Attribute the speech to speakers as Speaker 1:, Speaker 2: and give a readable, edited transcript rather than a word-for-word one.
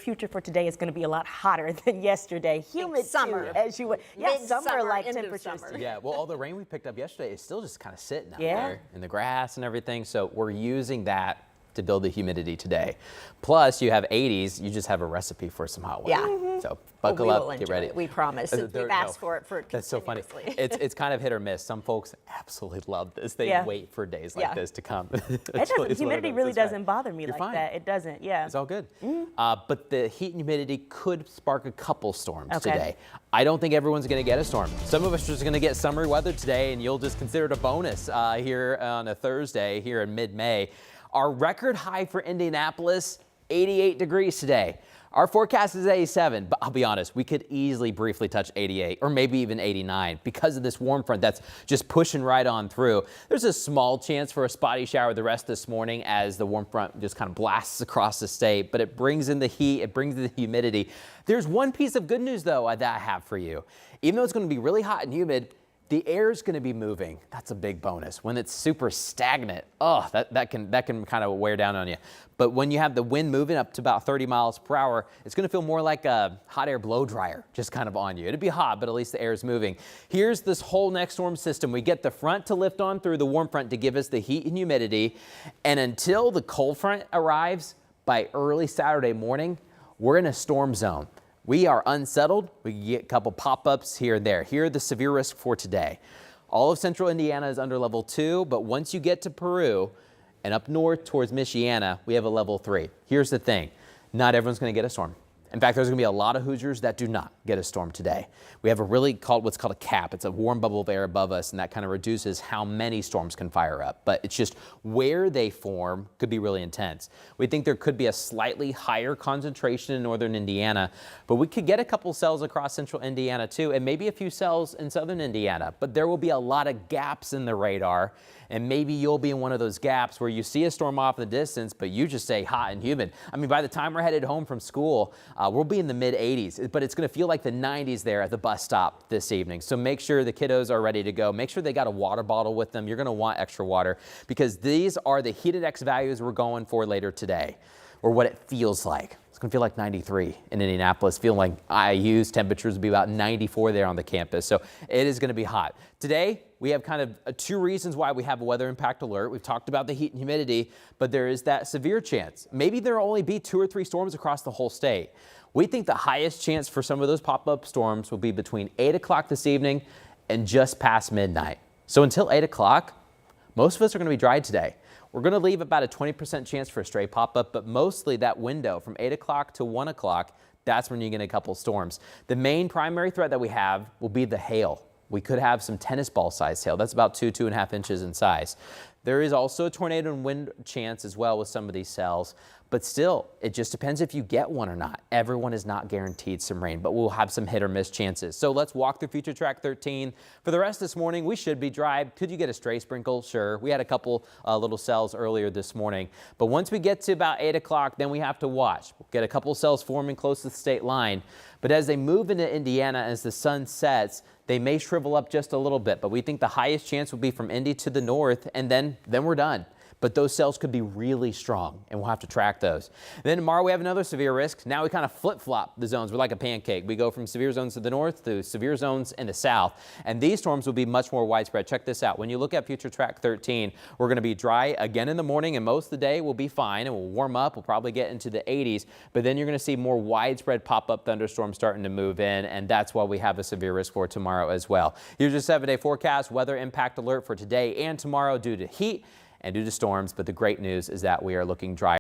Speaker 1: future for today is going to be a lot hotter than yesterday. Humid
Speaker 2: summer,
Speaker 1: too, as you would. Yeah, summer like
Speaker 2: end of
Speaker 1: temperatures.
Speaker 2: summer.
Speaker 3: Yeah, well, all the rain we picked up yesterday is still just kind of sitting out
Speaker 1: Yeah.
Speaker 3: there in the grass and everything. So we're using that to build the humidity today. Plus, you have 80s. You just have a recipe for some hot weather.
Speaker 2: Yeah.
Speaker 3: So buckle
Speaker 2: we
Speaker 3: up,
Speaker 2: will
Speaker 3: get
Speaker 2: enjoy
Speaker 3: ready.
Speaker 2: it, we promise. Since we've asked for it for
Speaker 3: That's so funny.
Speaker 2: continuously.
Speaker 3: It's kind of hit or miss. Some folks absolutely love this. They
Speaker 1: Yeah.
Speaker 3: wait for days like
Speaker 2: Yeah.
Speaker 3: this to come.
Speaker 1: Humidity really doesn't bother me
Speaker 3: You're
Speaker 1: like
Speaker 3: fine.
Speaker 1: that. It doesn't. Yeah.
Speaker 3: It's all good. But the heat and humidity could spark a couple storms
Speaker 1: Okay.
Speaker 3: today. I don't think everyone's going to get a storm. Some of us are just going to get summery weather today, and you'll just consider it a bonus here on a Thursday here in mid-May. Our record high for Indianapolis, 88 degrees today. Our forecast is 87, but I'll be honest, we could easily briefly touch 88 or maybe even 89 because of this warm front that's just pushing right on through. There's a small chance for a spotty shower the rest this morning as the warm front just kind of blasts across the state, but it brings in the heat, it brings in the humidity. There's one piece of good news though that I have for you. Even though it's going to be really hot and humid, the air is going to be moving. That's a big bonus. When it's super stagnant, that can kind of wear down on you. But when you have the wind moving up to about 30 miles per hour, it's going to feel more like a hot air blow dryer just kind of on you. It'll be hot, but at least the air is moving. Here's this whole next storm system. We get the front to lift on through the warm front to give us the heat and humidity. And until the cold front arrives by early Saturday morning, we're in a storm zone. We are unsettled. We get a couple pop-ups here and there. Here are the severe risk for today. All of central Indiana is under level 2, but once you get to Peru and up north towards Michiana, we have a level 3. Here's the thing. Not everyone's going to get a storm. In fact, there's going to be a lot of Hoosiers that do not get a storm today. We have what's called a cap. It's a warm bubble of air above us, and that kind of reduces how many storms can fire up. But it's just where they form could be really intense. We think there could be a slightly higher concentration in northern Indiana, but we could get a couple cells across central Indiana too, and maybe a few cells in southern Indiana. But there will be a lot of gaps in the radar, and maybe you'll be in one of those gaps where you see a storm off in the distance, but you just say hot and humid. I mean, by the time we're headed home from school, we'll be in the mid 80s, but it's going to feel like the 90s there at the bus stop this evening. So make sure the kiddos are ready to go. Make sure they got a water bottle with them. You're going to want extra water because these are the heat index values we're going for later today, or what it feels like. It's going to feel like 93 in Indianapolis. Feel like IU's temperatures will be about 94 there on the campus. So it is going to be hot. Today, we have kind of two reasons why we have a weather impact alert. We've talked about the heat and humidity, but there is that severe chance. Maybe there will only be 2 or 3 storms across the whole state. We think the highest chance for some of those pop-up storms will be between 8 o'clock this evening and just past midnight. So until 8 o'clock, most of us are going to be dry today. We're going to leave about a 20% chance for a stray pop-up, but mostly that window from 8 o'clock to 1 o'clock, that's when you get a couple storms. The main primary threat that we have will be the hail. We could have some tennis ball sized hail. That's about 2.5 inches in size. There is also a tornado and wind chance as well with some of these cells, but still, it just depends if you get one or not. Everyone is not guaranteed some rain, but we'll have some hit or miss chances. So let's walk through Future Track 13. For the rest this morning, we should be dry. Could you get a stray sprinkle? Sure. We had a couple little cells earlier this morning, but once we get to about 8 o'clock, then we have to watch. We'll get a couple cells forming close to the state line, but as they move into Indiana, as the sun sets, they may shrivel up just a little bit, but we think the highest chance will be from Indy to the north, and then we're done. But those cells could be really strong, and we'll have to track those. Then tomorrow we have another severe risk. Now we kind of flip-flop the zones. We're like a pancake. We go from severe zones to the north to severe zones in the south, and these storms will be much more widespread. Check this out. When you look at Future Track 13, we're going to be dry again in the morning, and most of the day will be fine, and we'll warm up. We'll probably get into the 80s, but then you're going to see more widespread pop-up thunderstorms starting to move in, and that's why we have a severe risk for tomorrow as well. Here's your 7-day forecast. Weather impact alert for today and tomorrow due to heat and due to storms, but the great news is that we are looking dry.